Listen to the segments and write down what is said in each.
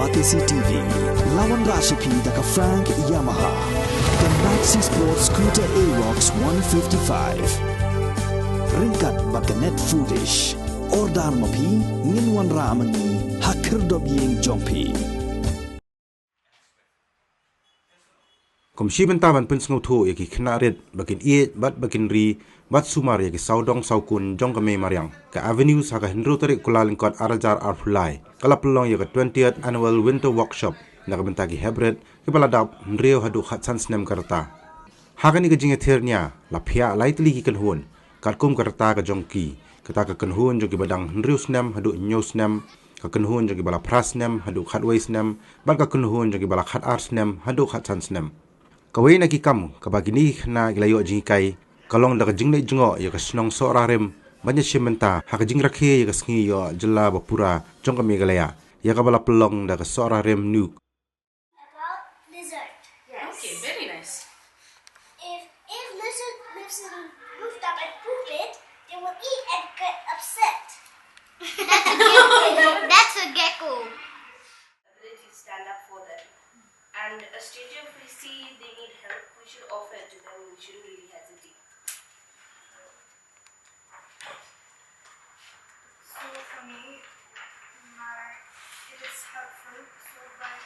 Batisi TV, Lawan Rashipi Daka Frank Yamaha, the Maxi Sports Scooter A-Rox 155. Ringkat Bakanet Foodish, Ordar Mapi, Ninwan Ramani, Hakir Dobying Jompi. Komisi Bentaban Pynsngewthuh yaki Khynnah red bakin Ïeid bat bakin ri bat Sumar yaki saudong saukun jong kami Mariang ka avenues haka hinru tarik kula lingkot arajar arfulai kala pelong yaka 20th annual winter workshop na kabentagi hebret ke baladap nrio hadu khatsan snem karta haka ni ka jingetirnya la phia lai tli ki kanhun katkum karta ka jongki kata ka kanhun jogi badang nrio snem hadu nyo snem ka kanhun jogi bala pras snem hadu khatwai snem bat ka kanhun jogi bala khat ar snem hadu khatsan snem kawai na kikam kabagini na gilayo jingikai kalong daga jingne jingo ya kasnong so rarem banya shimenta haka jingrakhe ya kasngi yo jela bapura jongka megalaya ya kabala pelong daga so rarem nuk about lizard. Yes. Okay, very nice. If lizard lives in rooftop and poop it, they will eat and get upset. That's a gecko. Ability to stand up for them. And a stranger, if we see they need help, we should offer it to them. We shouldn't really hesitate. So for me, it is helpful. So but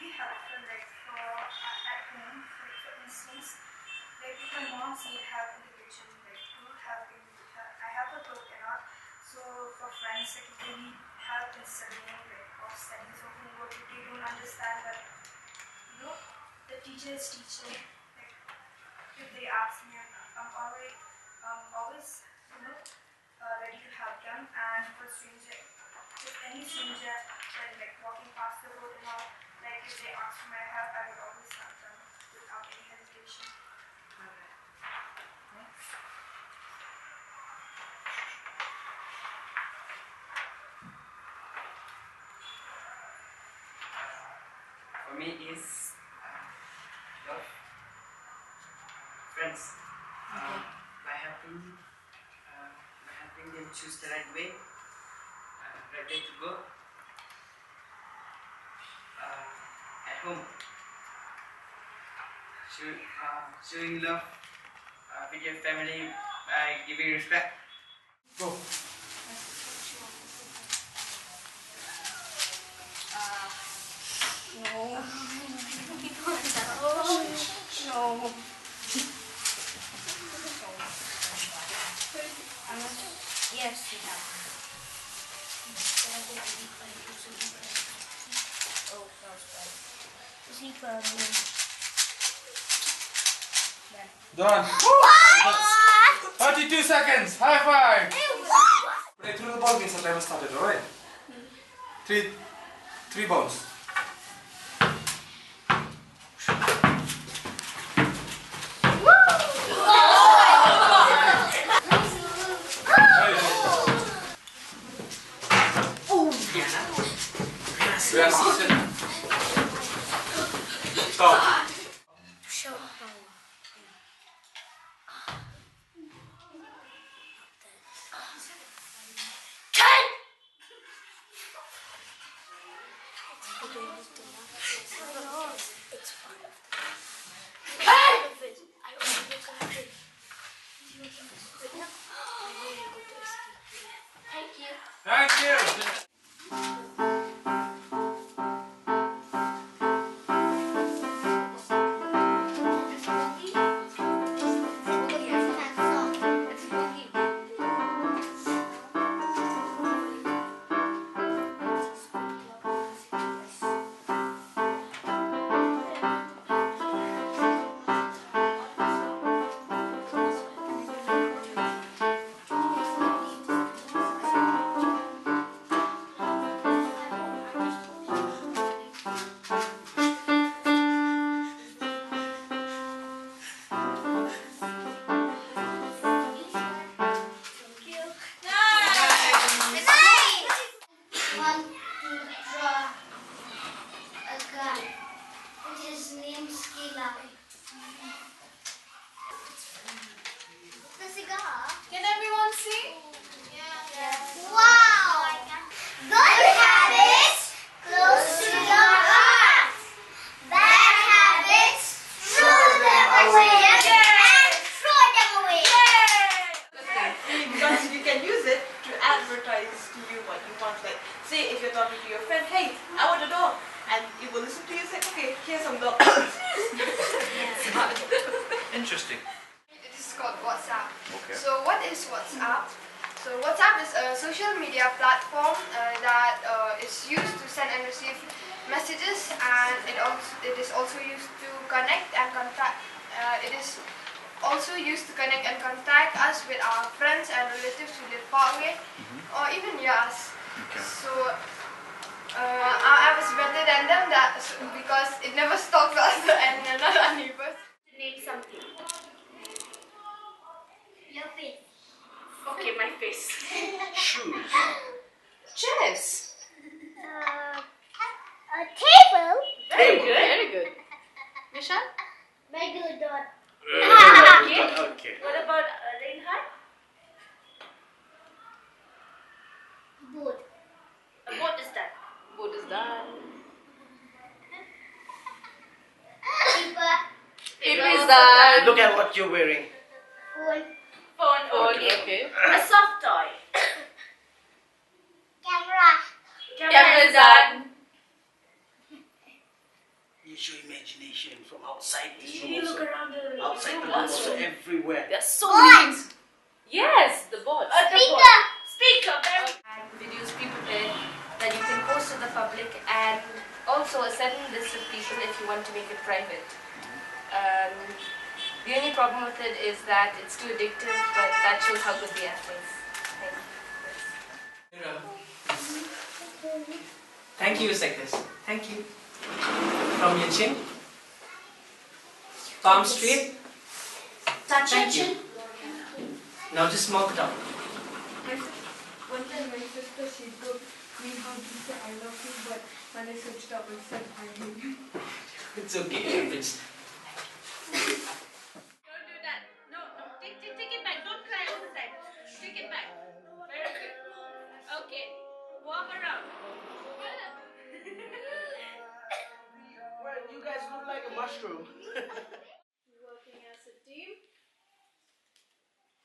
be helpful like at home. Like for instance, like if my mom need help in the kitchen, like to help in I help her cook and all. So for friends, like if they need help in studying, like or studying some homework, if they don't understand that. The teacher is teaching. Like, if they ask me, I'm always ready to help them. And for stranger, if any stranger, when like walking past the road and all, like if they ask for my help, I will always help them without any hesitation. For me is love friends by helping them choose the right way to go at home, showing love with your family by giving respect. Go. No. Yes, you have. Oh, that was bad. Done. 32 seconds. High five. Play through the ball means the time started, alright? Three balls. Stop. Thank you. Can everyone see? Wow! Good habits, close to stuff. Like, say if you're talking to your friend, hey, I want a dog. And it will listen to you and say, okay, here's some dog. Interesting. It is called WhatsApp. Okay. So what is WhatsApp? So WhatsApp is a social media platform that is used to send and receive messages, and it is also used to connect and contact. It is also used to connect and contact us with our friends and relatives who live far away, or even yours. Okay. So I was better than them because it never stops us and another neighbors. Name something. Your face. Okay, my face. Shoes. Chess. A table. Very good. Very good. Nishan? Regular dot. Okay. What about Reinhard? Boat. A boat is done. Boat is done. Paper. Paper is done. Look at what you're wearing. Phone. Phone. Okay. A soft toy. Camera. Camera is done. Use your imagination from outside this room. You look Also. around the Outside the room room, also. also everywhere. There's so many things. Yes, the board. Speaker. Speaker. Very And videos pre-prepared that you can post to the public, and also a certain list of people if you want to make it private. The only problem with it is that it's too addictive, but that shows how good the app is. Thank you, Secretary. Thank you. From your chin. Palm straight. Touch Thank you. Now just mouth it up. One time my sister, she told me how to say I love you, but when I switched up, it said I hate you. It's okay. It's Don't do that. No. Take it back. Don't cry all the time. Take it back. Very good. Okay. Walk around. well, you guys look like a mushroom. Working as a team,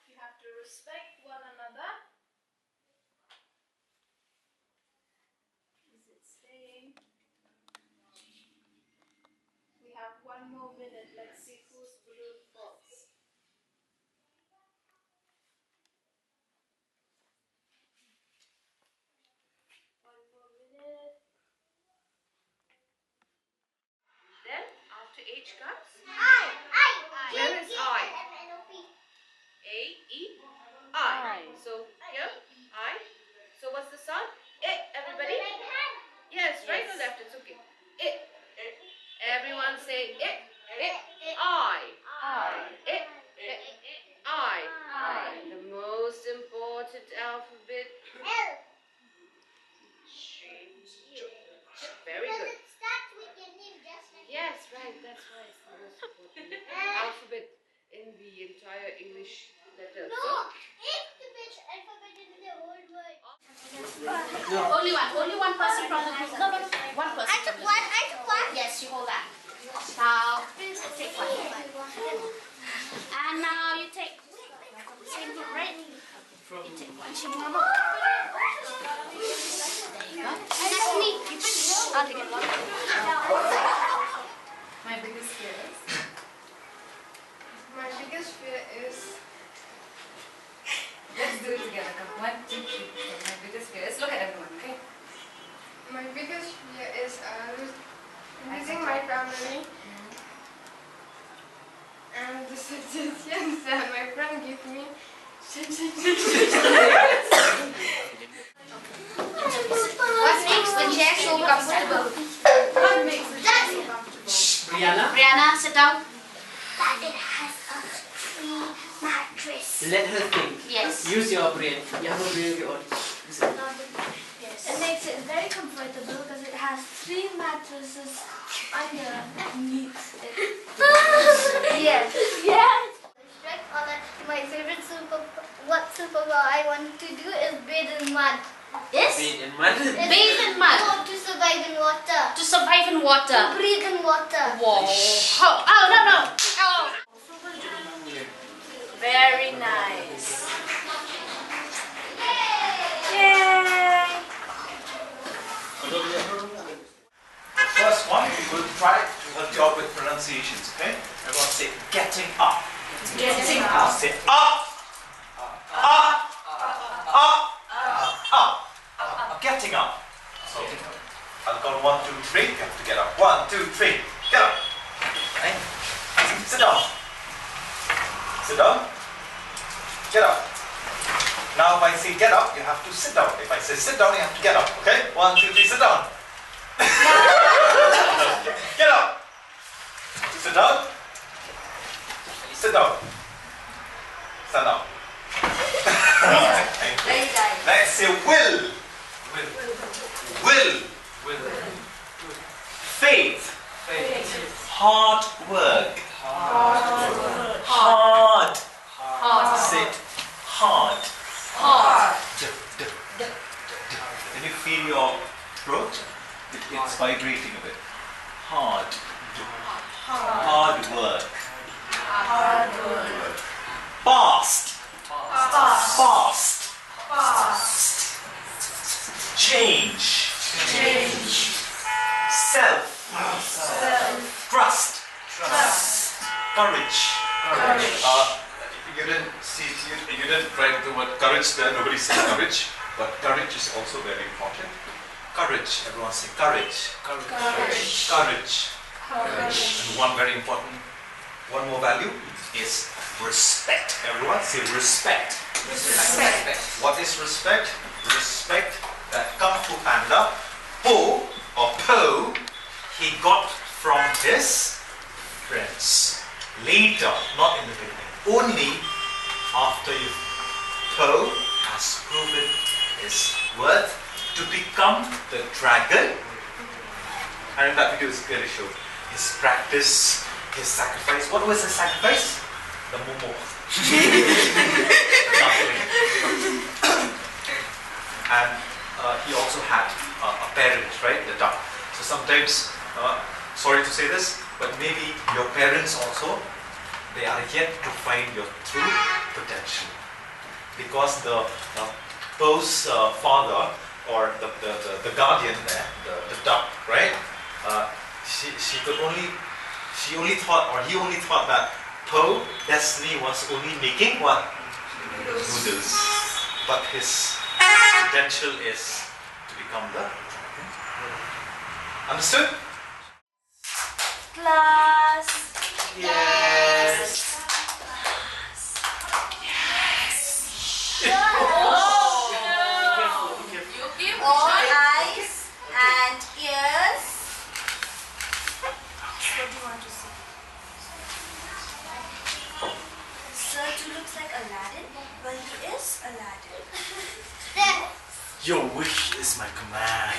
you have to respect one another. Is it staying? We have 1 more minute. Let's see whose balloon falls. One more minute. Then after H comes I. Where is I? G-N-N-O-P. A E I. So here I. So what's the sound? Everybody. Right hand. Yes, right or left? It's okay. Everyone say I. I. The most important alphabet. L. Very Because good. it starts with your name just like Yes, right. That's why it's the most important alphabet in the entire English letter. No, So, it's the best alphabet in the whole world. Only one person from the group. No, one person. I took one. Yes, you hold that. Now, take one. And now you take same group, right? You take one. There you go. And that's me. I'll take it. My biggest fear is. Let's do it together. Come, 1, 2, 3. My biggest fear is, look at everyone, okay? My biggest fear is losing my family and the suggestions that my friend gave me. What makes the chair so comfortable? What makes the chair so comfortable? Brianna, sit down. That it has a free mattress. Let her think. Yes. Use your brain. You have a brain of your own. Listen. It makes it very comfortable because it has 3 mattresses underneath it. Yes. Yes. My favorite superpower I want to do is bathe in mud. Yes? Bathe in mud. Bathe in mud. No, to survive in water. To survive in water. To breathe in water. Whoa. Oh, no. Oh. Very nice. Yay! try to help you out with pronunciations, okay? Everyone say getting up. Getting Now up. say up. Up. Up. Getting up. So I'll count 1, 2, 3. You have to get up. 1, 2, 3. Get up. Right? Sit down. Sit down. Get up. Now if I say get up, you have to sit down. If I say sit down, you have to get up. Okay? 1, 2, 3, sit down. Get up. Sit down. Sit down. Stand up. Let's say will. Will. Faith. Hard work. Hard. Say hard. Can you feel your throat? It's vibrating a bit. Hard. Hard work. Fast. Change. Self. Trust. Courage. You didn't see. You didn't write the word courage there. Nobody said courage, but courage is also very important. Courage. Everyone say courage. Courage. And one very important, one more value is respect. Everyone say respect. What is respect? Respect that Kung Fu Panda, Po or Po, he got from his friends. Later, not in the beginning. Only after Po has proven his worth to become the dragon. And in that video is clearly shown his practice, his sacrifice. What was his sacrifice? The momo. And he also had a parent, right? The duck. So sometimes, sorry to say this, but maybe your parents also, they are yet to find your true potential. Because the Po's father, or the guardian there, the duck, right? He only thought that Po destiny was only making what? Noodles. But his potential is to become the dragon. Understood? Class. Yes. All eyes and ears. What do you want to say? Sir too looks like Aladdin. Well, he is Aladdin. Your wish is my command.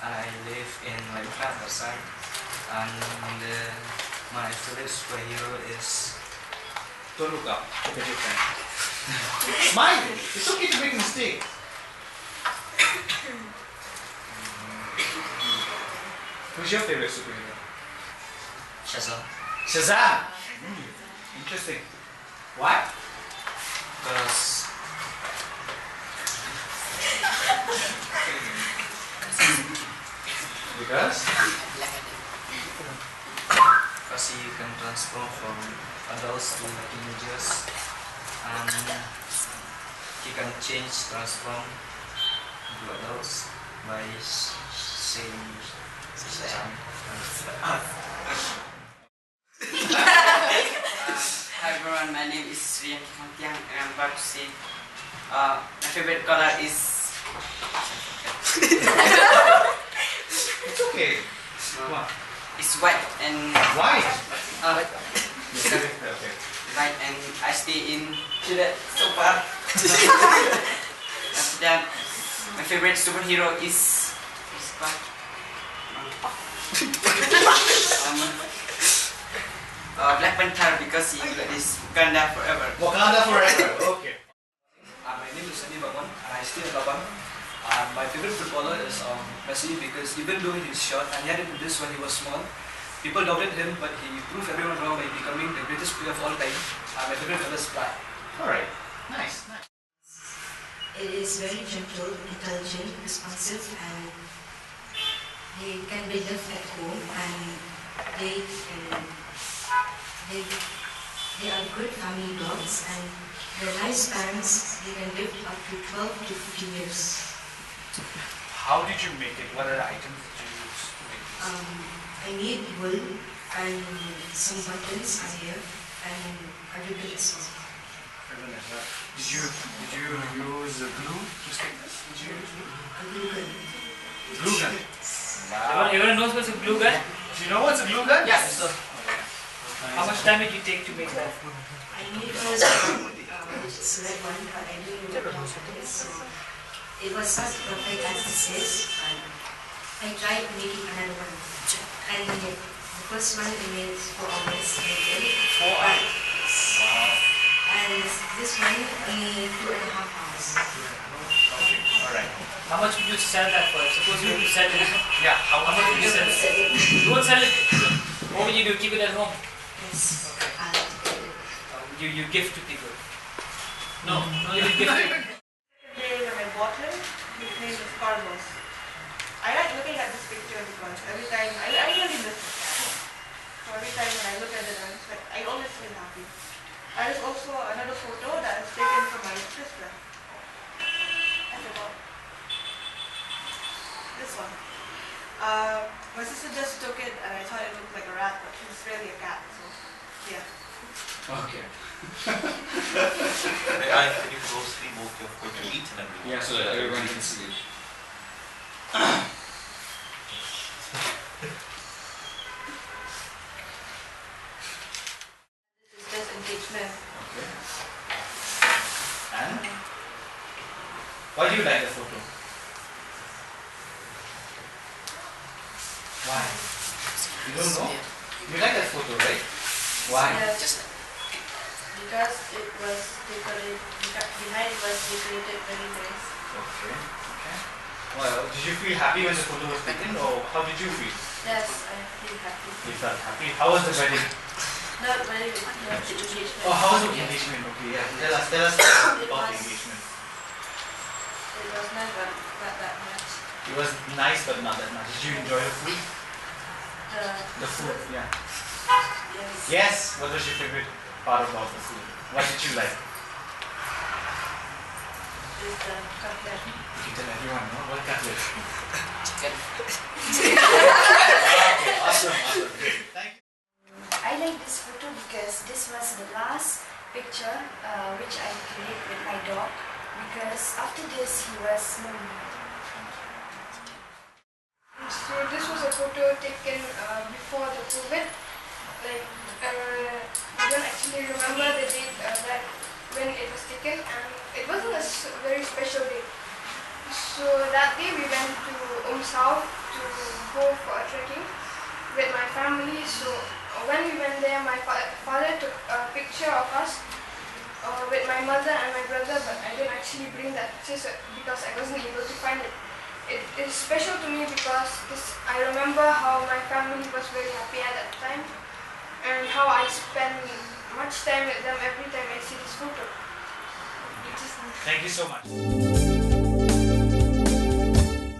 I live in Mariang outside, and my favorite superhero is don't look up. Look at your friend. Smile. It's okay to make a mistake. Who's your favorite superhero? Shazam. Shazam! Interesting. Why? Because he can transform from adults to teenagers, and he can transform to adults by saying Shazam. Hi everyone, my name is Mariang, and I'm about to say my favorite color is It's okay. it's white and White? okay. White, and I stay in Ïeid so far. After that, my favorite superhero is Black Panther, because he is Wakanda forever. Wakanda forever. Okay. My name is Sunny Bhagwan and I stay in Laban. My favorite footballer is Messi, because even though he's short and he had this when he was small, people doubted him, but he proved everyone wrong by becoming the greatest player of all time. My favorite color is black. Alright. Nice. It is very gentle, intelligent, responsive, and they can be left at home and they are good family dogs, and their lifespans, they can live up to 12 to 15 years. How did you make it? What are the items that you use to make this? I need wool and some buttons are here and a ribbon as well. Did you use glue to stick this? Did you use glue? A glue gun. Glue gun. Wow. Everyone knows what's a glue gun? Do you know what's a glue gun? Yes. How much time did you take to make that? I need first which is red one, but I didn't know how it is. So it was not perfect as it says, but I tried making another one. And the first one I made 4 hours. 4 hours. Wow. And this one only 2.5 hours. Okay. Alright. How much would you sell that for? Suppose you sell it. Yeah, how much would you sell it? You won't sell it. What would you do? Keep it at home? Yes. You gift to people? No, you gift to people. When I bought him, his name is Carlos. I like looking at this picture because every time, I really miss the cat. So every time when I look at it, I always feel happy. There is also another photo that is taken from my sister. At about this one. My sister just took it and I thought it looked like a rat, but it's really a cat. So yeah. Okay. Can you closely move your foot to eat and everything? Yeah, so that everyone can see it. This is just engagement. Okay. And? Why do you like the photo? Why? You don't know? You like that photo, right? Why? Yes. Because it was decorated, behind it was decorated very nice. Okay. Okay. Well, did you feel happy when the photo was taken, or how did you feel? Yes, I feel happy. You felt happy. How was the wedding? Not very good. Not the engagement. Oh, how was the engagement? Okay, yeah. Tell us about the engagement. It was not that much. It was nice, but not that much. Did you enjoy the food? The food, yeah. Yes. Yes. What was your favorite part about the food? What did you like? Is the cutlet. You tell everyone, no? What cutlet? Chicken. Okay, awesome. Great. Thank you. I like this photo because this was the last picture which I clicked with my dog, because after this he was moving. So this was a photo taken before the COVID. Like I don't actually remember the date that when it was taken, and it wasn't a very special day. So that day we went to South to go for a trekking with my family. So when we went there, my father took a picture of us with my mother and my brother, but I didn't actually bring that picture because I wasn't able to find it. It is special to me because I remember how my family was very happy at that time and how I spent much time with them every time I see this photo. Thank you so much.